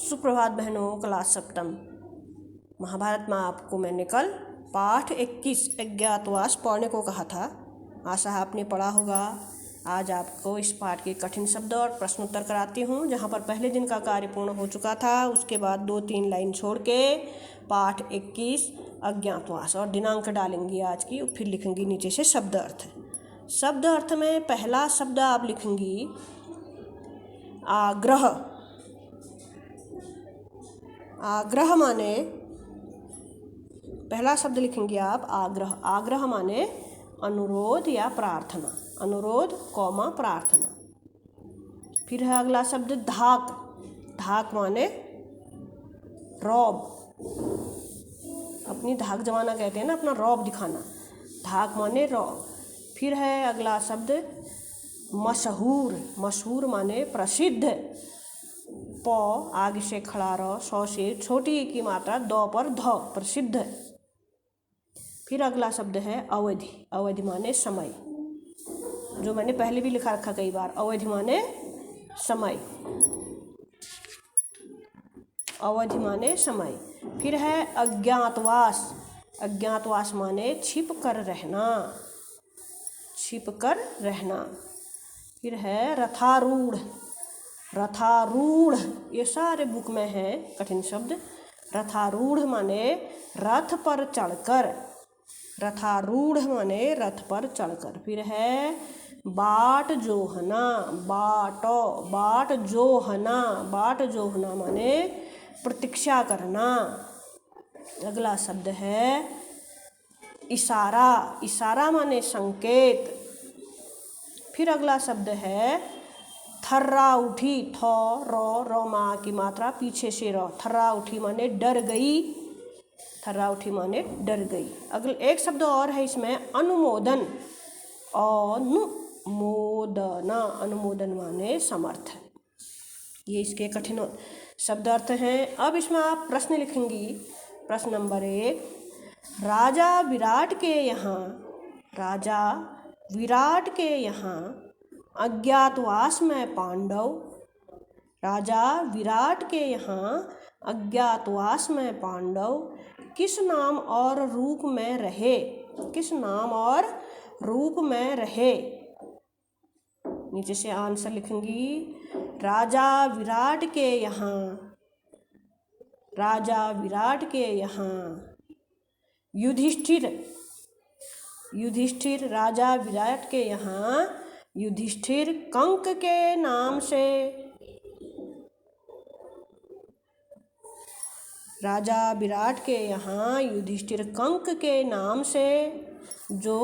सुप्रभात बहनों, क्लास सप्तम महाभारत में आपको मैंने कल पाठ 21 अज्ञातवास पढ़ने को कहा था। आशा है आपने पढ़ा होगा। आज आपको इस पाठ के कठिन शब्द और प्रश्नोत्तर कराती हूँ। जहाँ पर पहले दिन का कार्य पूर्ण हो चुका था, उसके बाद 2-3 लाइन छोड़ के पाठ 21 अज्ञातवास और दिनांक डालेंगी आज की, फिर लिखेंगी नीचे से शब्द अर्थ। शब्द अर्थ में पहला शब्द आप लिखेंगी आग्रह। आग्रह माने पहला शब्द लिखेंगे आप आग्रह। आग्रह माने अनुरोध या प्रार्थना, अनुरोध कौमा प्रार्थना। फिर है अगला शब्द धाक। धाक माने रौब, अपनी धाक जमाना कहते हैं ना, अपना रौब दिखाना। धाक माने रौब। फिर है अगला शब्द मशहूर। मशहूर माने प्रसिद्ध। प आगे से खड़ा र, सौ से छोटी की मात्रा, द पर ध, प्रसिद्ध। फिर अगला शब्द है अवधि। अवधि माने समय, जो मैंने पहले भी लिखा रखा कई बार। अवधि माने समय, अवधि माने समय। फिर है अज्ञातवास। अज्ञातवास माने छिप कर रहना, छिप कर रहना। फिर है रथारूढ़। रथारूढ़ ये सारे बुक में है कठिन शब्द। रथारूढ़ माने रथ पर चढ़कर। रथारूढ़ माने रथ पर चढ़कर। फिर है बाट जोहना। बाट जोहना। बाट जोहना माने प्रतीक्षा करना। अगला शब्द है इशारा। इशारा माने संकेत। फिर अगला शब्द है थर्रा उठी। थ र मा की मात्रा पीछे से र। थर्रा उठी माने डर गई। थर्रा उठी माने डर गई। अगला एक शब्द और है इसमें अनुमोदन। अनुमोदना। अनुमोदन माने समर्थ। ये इसके कठिन शब्द अर्थ हैं। अब इसमें आप प्रश्न लिखेंगी। प्रश्न नंबर 1, राजा विराट के यहाँ, राजा विराट के यहाँ अज्ञातवास में पांडव। राजा विराट के यहाँ अज्ञातवास में पांडव किस नाम और रूप में रहे। किस नाम और रूप में रहे। नीचे से आंसर लिखेंगी। राजा विराट के यहाँ, राजा विराट के यहाँ युधिष्ठिर। युधिष्ठिर, राजा विराट के यहाँ युधिष्ठिर कंक के नाम से, राजा विराट के यहाँ युधिष्ठिर कंक के नाम से जो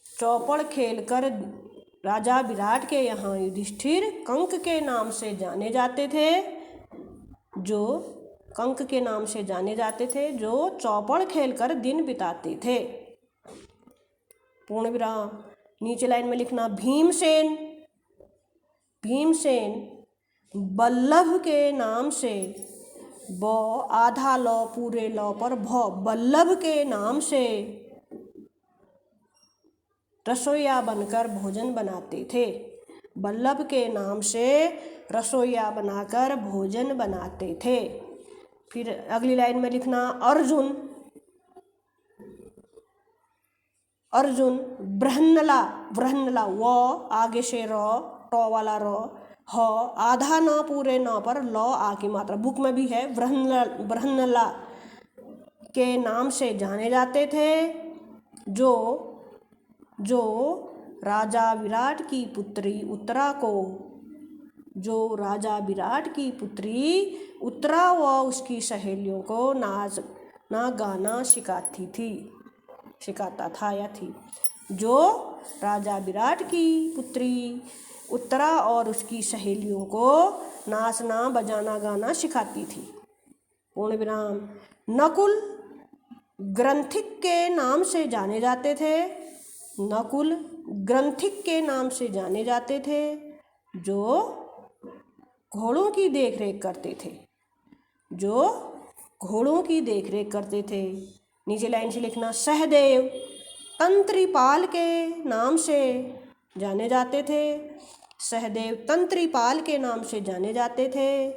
चौपड़ खेलकर, राजा विराट के यहाँ युधिष्ठिर कंक के नाम से जाने जाते थे। जो कंक के नाम से जाने जाते थे, जो चौपड़ खेलकर दिन बिताते थे। पूर्ण विराम। नीचे लाइन में लिखना भीमसेन। भीमसेन बल्लभ के नाम से, ब आधा ल पूरे ल पर भ, बल्लभ के नाम से रसोइया बनकर भोजन बनाते थे। बल्लभ के नाम से रसोइया बनाकर भोजन बनाते थे। फिर अगली लाइन में लिखना अर्जुन। अर्जुन बृहन्नला। बृहन्नला व आगे से र, ट वाला र, ह आधा न पूरे न पर ल आ की मात्रा। बुक में भी है। बृहन्नला के नाम से जाने जाते थे। जो राजा विराट की पुत्री उत्तरा को, जो राजा विराट की पुत्री उत्तरा व उसकी सहेलियों को नाचना गाना सिखाती थी, सिखाता था या थी। जो राजा विराट की पुत्री उत्तरा और उसकी सहेलियों को नाचना बजाना गाना सिखाती थी। पूर्ण विराम। नकुल ग्रंथिक के नाम से जाने जाते थे। नकुल ग्रंथिक के नाम से जाने जाते थे, जो घोड़ों की देखरेख करते थे। जो घोड़ों की देखरेख करते थे। नीचे लाइन से लिखना सहदेव तंत्रिपाल के नाम से जाने जाते थे। सहदेव तंत्रीपाल के नाम से जाने जाते थे,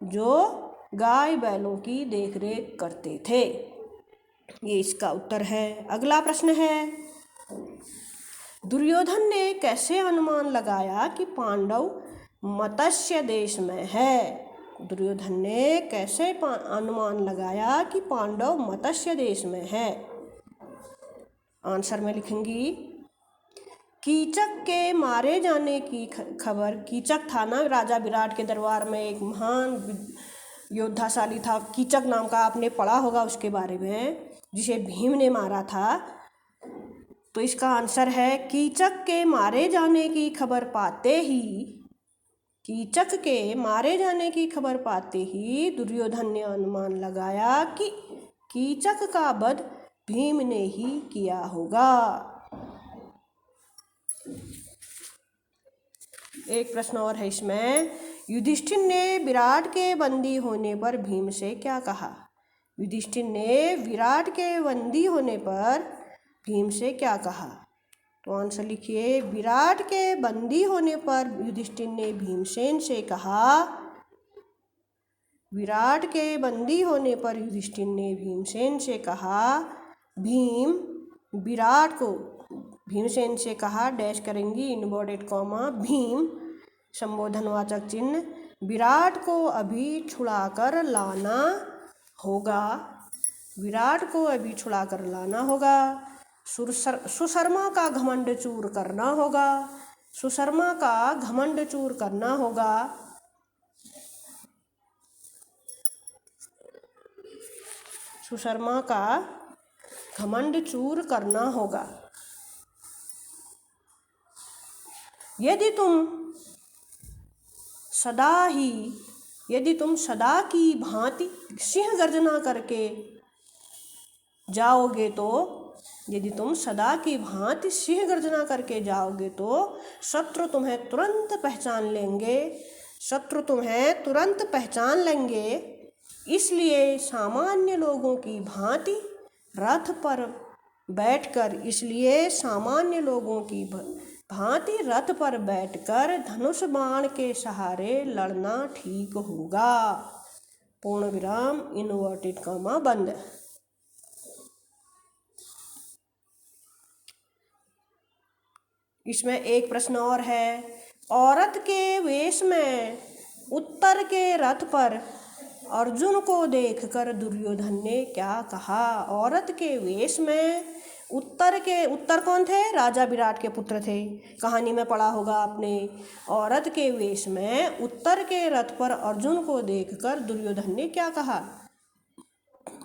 जो गाय बैलों की देखरेख करते थे। ये इसका उत्तर है। अगला प्रश्न है, दुर्योधन ने कैसे अनुमान लगाया कि पांडव मत्स्य देश में है? दुर्योधन ने कैसे अनुमान लगाया कि पांडव मत्स्य देश में है? आंसर में लिखेंगी, कीचक के मारे जाने की खबर। कीचक था ना राजा विराट के दरबार में, एक महान योद्धाशाली था, कीचक नाम का, आपने पढ़ा होगा उसके बारे में, जिसे भीम ने मारा था। तो इसका आंसर है, कीचक के मारे जाने की खबर पाते ही, कीचक के मारे जाने की खबर पाते ही दुर्योधन ने अनुमान लगाया कि कीचक का वध भीम ने ही किया होगा। एक प्रश्न और है इसमें, युधिष्ठिर ने विराट के बंदी होने पर भीम से क्या कहा? युधिष्ठिर ने विराट के बंदी होने पर भीम से क्या कहा? तो आंसर लिखिए, विराट के बंदी होने पर युधिष्ठिर ने भीमसेन से कहा, विराट के बंदी होने पर युधिष्ठिर ने भीमसेन से कहा, भीम विराट को, भीमसेन से कहा, डैश करेंगी, इनवर्टेड कॉमा, भीम संबोधनवाचक चिन्ह, विराट को अभी छुड़ाकर लाना होगा, विराट को अभी छुड़ाकर लाना होगा, सुशर्मा का घमंड चूर करना होगा, सुशर्मा का घमंड चूर करना होगा, सुशर्मा का घमंड चूर करना होगा। यदि तुम सदा की भांति सिंह गर्जना करके जाओगे तो, यदि तुम सदा की भांति सिंह गर्जना करके जाओगे तो शत्रु तुम्हें तुरंत पहचान लेंगे, शत्रु तुम्हें तुरंत पहचान लेंगे। इसलिए सामान्य लोगों की भांति रथ पर बैठकर, इसलिए सामान्य लोगों की भांति रथ पर बैठकर धनुष बाण के सहारे लड़ना ठीक होगा। पूर्ण विराम, इनवर्टेड कॉमा बंद। इसमें एक प्रश्न और है, औरत के वेश में उत्तर के रथ पर अर्जुन को देखकर दुर्योधन ने क्या कहा? औरत के वेश में उत्तर कौन थे? राजा विराट के पुत्र थे, कहानी में पढ़ा होगा आपने। औरत के वेश में उत्तर के रथ पर अर्जुन को देखकर दुर्योधन ने क्या कहा?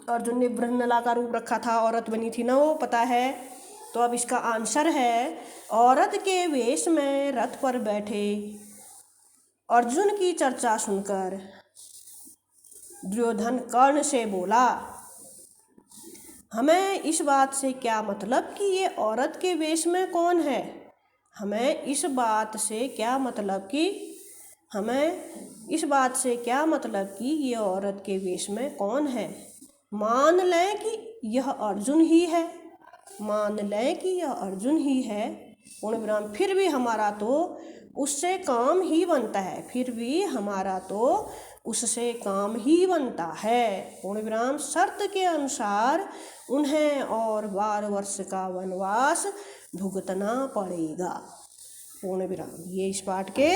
अर्जुन ने बृहन्नला का रूप रखा था, औरत बनी थी ना वो, पता है। तो अब इसका आंसर है, औरत के वेश में रथ पर बैठे अर्जुन की चर्चा सुनकर दुर्योधन कर्ण से बोला, हमें इस बात से क्या मतलब कि ये औरत के वेश में कौन है? हमें इस बात से क्या मतलब कि, हमें इस बात से क्या मतलब कि ये औरत के वेश में कौन है? मान लें कि यह अर्जुन ही है, मान लें कि यह अर्जुन ही है, पूर्ण विराम, फिर भी हमारा तो उससे काम ही बनता है, फिर भी हमारा तो उससे काम ही बनता है, पूर्ण विराम। शर्त के अनुसार उन्हें और 12 वर्ष का वनवास भुगतना पड़ेगा, पूर्ण विराम। ये इस पाठ के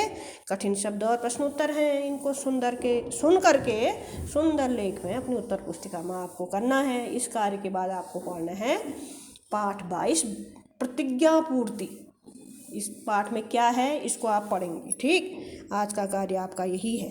कठिन शब्द और प्रश्न उत्तर हैं। इनको सुन करके सुंदर लेख में अपनी उत्तर पुस्तिका में आपको करना है। इस कार्य के बाद आपको पढ़ना है पाठ 22 प्रतिज्ञा पूर्ति। इस पाठ में क्या है इसको आप पढ़ेंगे, ठीक। आज का कार्य आपका यही है।